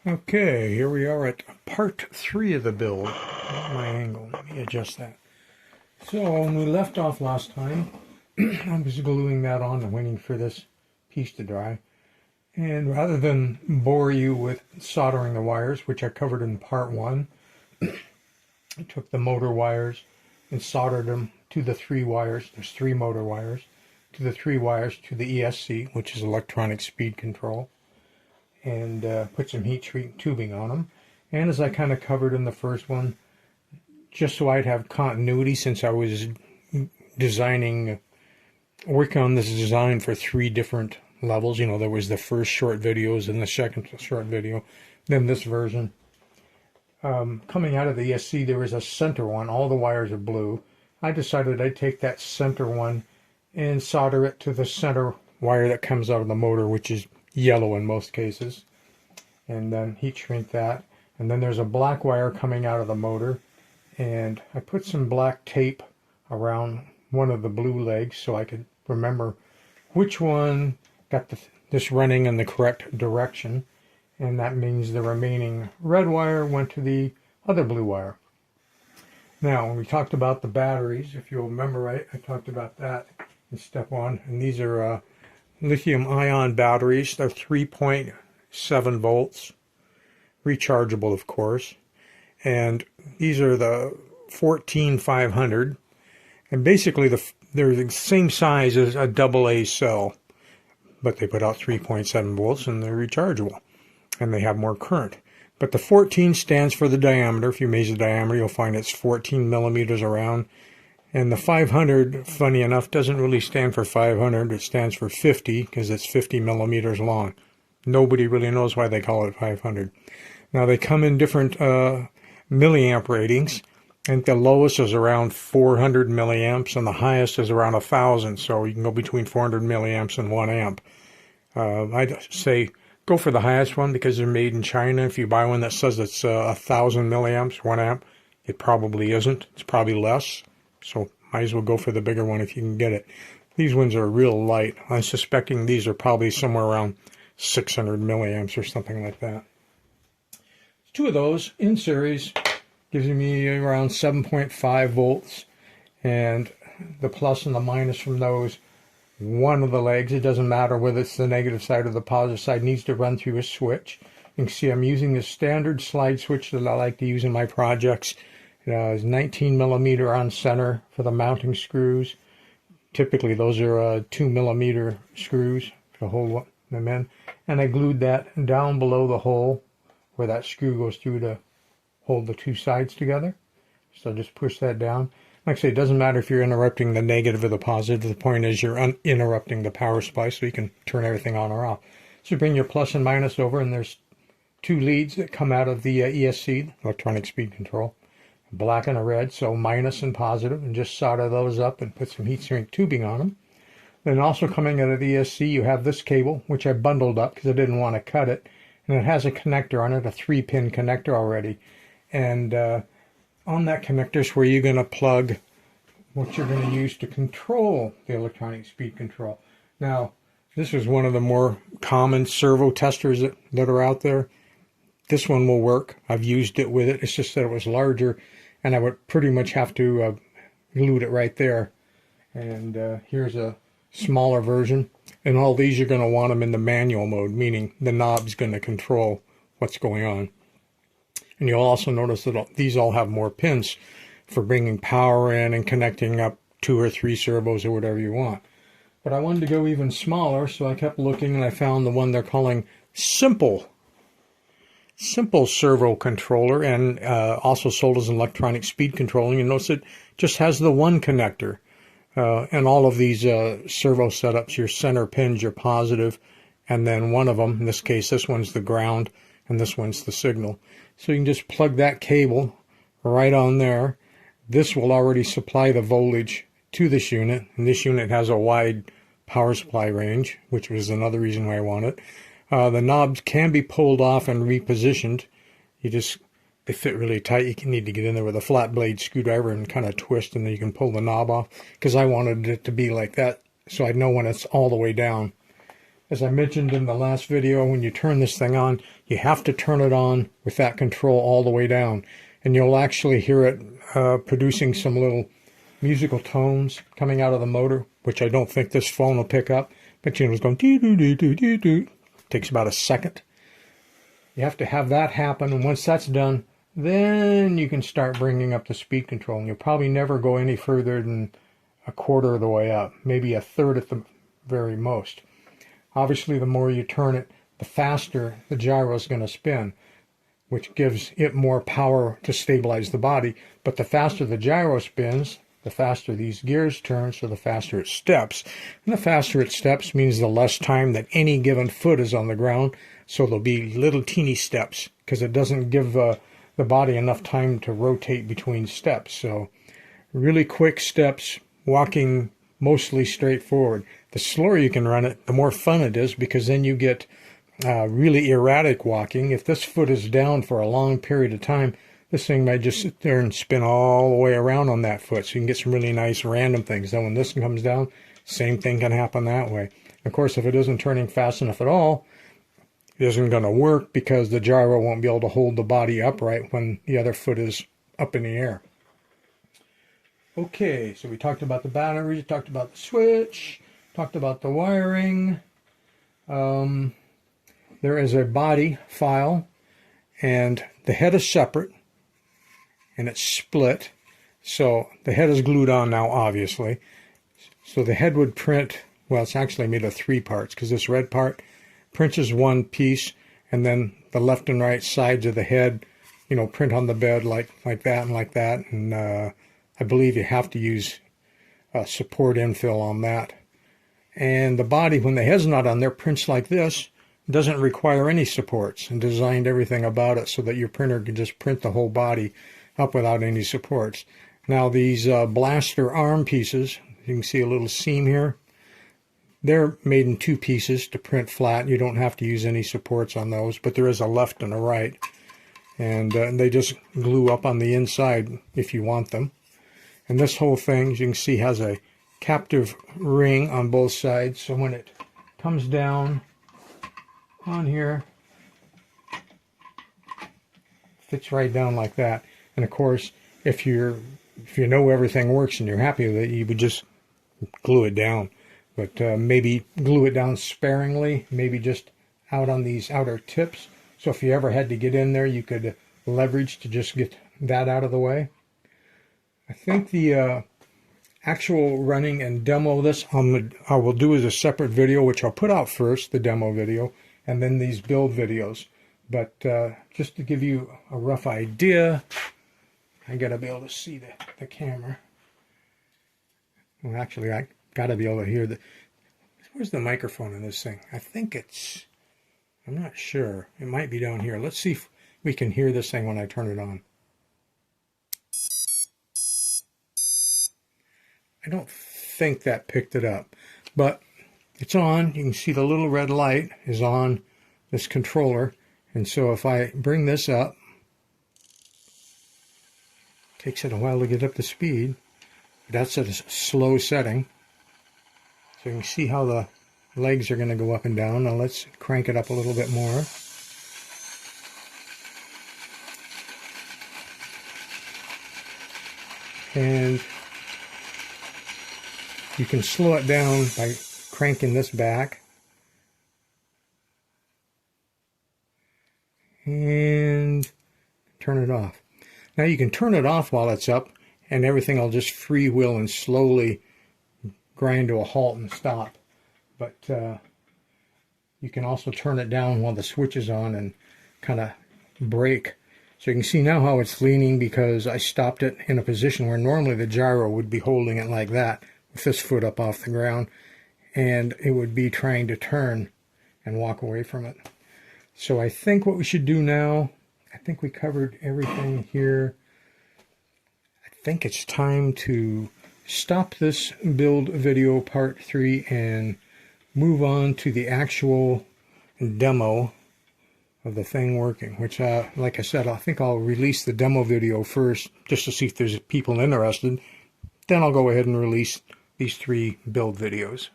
Okay, here we are at part 3 of the build. My angle, let me adjust that. So when we left off last time, I was gluing that on and waiting for this piece to dry. And rather than bore you with soldering the wires, which I covered in part 1, I took the motor wires and soldered them to the 3 wires. There's 3 motor wires. To the 3 wires to the ESC, which is electronic speed control. And put some heat shrink tubing on them. And as I kind of covered in the first one, just so I'd have continuity, since I was working on this design for 3 different levels. You know, there was the first short videos and the second short video, then this version. Coming out of the ESC, there was a center one. All the wires are blue. I decided I'd take that center one and solder it to the center wire that comes out of the motor, which is yellow in most cases, and then heat shrink that. And then there's a black wire coming out of the motor, and I put some black tape around one of the blue legs so I could remember which one got this running in the correct direction, and that means the remaining red wire went to the other blue wire. Now, when we talked about the batteries, if you'll remember right, I talked about that in step 1, and these are lithium-ion batteries. They're 3.7 volts, rechargeable, of course. And these are the 14500. And basically, they're the same size as a AA cell, but they put out 3.7 volts and they're rechargeable. And they have more current. But the 14 stands for the diameter. If you measure the diameter, you'll find it's 14 millimeters around. And the 500, funny enough, doesn't really stand for 500. It stands for 50 because it's 50 millimeters long. Nobody really knows why they call it 500. Now, they come in different milliamp ratings. I think the lowest is around 400 milliamps and the highest is around 1,000. So you can go between 400 milliamps and 1 amp. I'd say go for the highest one because they're made in China. If you buy one that says it's 1,000 milliamps, 1 amp, it probably isn't. It's probably less. So might as well go for the bigger one if you can get it. These ones are real light. I'm suspecting these are probably somewhere around 600 milliamps or something like that. 2 of those in series gives me around 7.5 volts. And the plus and the minus from those, one of the legs, it doesn't matter whether it's the negative side or the positive side, needs to run through a switch. You can see I'm using the standard slide switch that I like to use in my projects. It's 19 millimeter on center for the mounting screws. Typically those are 2 millimeter screws to hold them in. And I glued that down below the hole where that screw goes through to hold the 2 sides together. So just push that down. Like I say, it doesn't matter if you're interrupting the negative or the positive. The point is you're interrupting the power supply so you can turn everything on or off. So bring your plus and minus over, and there's 2 leads that come out of the ESC, electronic speed control. Black and a red, so minus and positive, and just solder those up and put some heat shrink tubing on them. Then also coming out of the ESC, you have this cable, which I bundled up because I didn't want to cut it, and it has a connector on it, a 3-pin connector already. And on that connector is where you're going to plug what you're going to use to control the electronic speed control. Now, this is one of the more common servo testers that are out there. This one will work. I've used it with it. It's just that it was larger, and I would pretty much have to glue it right there. And here's a smaller version. And all these, you're going to want them in the manual mode, meaning the knob's going to control what's going on. And you'll also notice that these all have more pins for bringing power in and connecting up 2 or 3 servos or whatever you want. But I wanted to go even smaller, so I kept looking and I found the one they're calling Simple servo controller, and also sold as an electronic speed controller. You notice it just has the 1 connector. And all of these servo setups, your center pins, your positive, and then one of them, in this case, this one's the ground, and this one's the signal. So you can just plug that cable right on there. This will already supply the voltage to this unit, and this unit has a wide power supply range, which was another reason why I want it. The knobs can be pulled off and repositioned. They fit really tight. You need to get in there with a flat blade screwdriver and kind of twist, and then you can pull the knob off, because I wanted it to be like that so I'd know when it's all the way down. As I mentioned in the last video, when you turn this thing on, you have to turn it on with that control all the way down. And you'll actually hear it producing some little musical tones coming out of the motor, which I don't think this phone will pick up. But you know, it's going doo-doo-doo-doo-doo-doo. Takes about a second. You have to have that happen, and once that's done, then you can start bringing up the speed control. And you'll probably never go any further than a quarter of the way up, maybe a third at the very most. Obviously, the more you turn it, the faster the gyro is going to spin, which gives it more power to stabilize the body. But the faster the gyro spins, the faster these gears turn, so the faster it steps. And the faster it steps means the less time that any given foot is on the ground, so there'll be little teeny steps, because it doesn't give the body enough time to rotate between steps. So really quick steps, walking mostly straight forward. The slower you can run it, the more fun it is, because then you get really erratic walking. If this foot is down for a long period of time, this thing might just sit there and spin all the way around on that foot. So you can get some really nice random things. Then when this comes down, same thing can happen that way. Of course, if it isn't turning fast enough at all, it isn't going to work, because the gyro won't be able to hold the body upright when the other foot is up in the air. Okay, so we talked about the batteries, talked about the switch, talked about the wiring. There is a body file, and the head is separate, and it's split. So the head is glued on now, obviously. So the head would print, well, it's actually made of 3 parts, because this red part prints as one piece, and then the left and right sides of the head, you know, print on the bed like that and like that. And I believe you have to use support infill on that. And the body, when the head's not on there, prints like this. It doesn't require any supports, and designed everything about it so that your printer can just print the whole body up without any supports. Now these blaster arm pieces, you can see a little seam here. They're made in 2 pieces to print flat. You don't have to use any supports on those, but there is a left and a right. And they just glue up on the inside if you want them. And this whole thing, as you can see, has a captive ring on both sides. So when it comes down on here, fits right down like that. And of course, if you know everything works and you're happy with it, you would just glue it down. But maybe glue it down sparingly, maybe just out on these outer tips. So if you ever had to get in there, you could leverage to just get that out of the way. I think the actual running and demo of this I will do as a separate video, which I'll put out first, the demo video, and then these build videos. But just to give you a rough idea, I gotta be able to see the camera. Well, actually, I gotta be able to hear where's the microphone in this thing? I think it's, I'm not sure. It might be down here. Let's see if we can hear this thing when I turn it on. I don't think that picked it up, but it's on. You can see the little red light is on this controller. And so if I bring this up, it takes it a while to get up to speed. That's at a slow setting. So you can see how the legs are going to go up and down. Now let's crank it up a little bit more. And you can slow it down by cranking this back. And turn it off. Now you can turn it off while it's up, and everything will just freewheel and slowly grind to a halt and stop. But you can also turn it down while the switch is on and kind of brake. So you can see now how it's leaning, because I stopped it in a position where normally the gyro would be holding it like that, with this foot up off the ground, and it would be trying to turn and walk away from it. So I think what we should do now, I think we covered everything here. I think it's time to stop this build video part 3 and move on to the actual demo of the thing working, which like I said, I think I'll release the demo video first just to see if there's people interested. Then I'll go ahead and release these 3 build videos.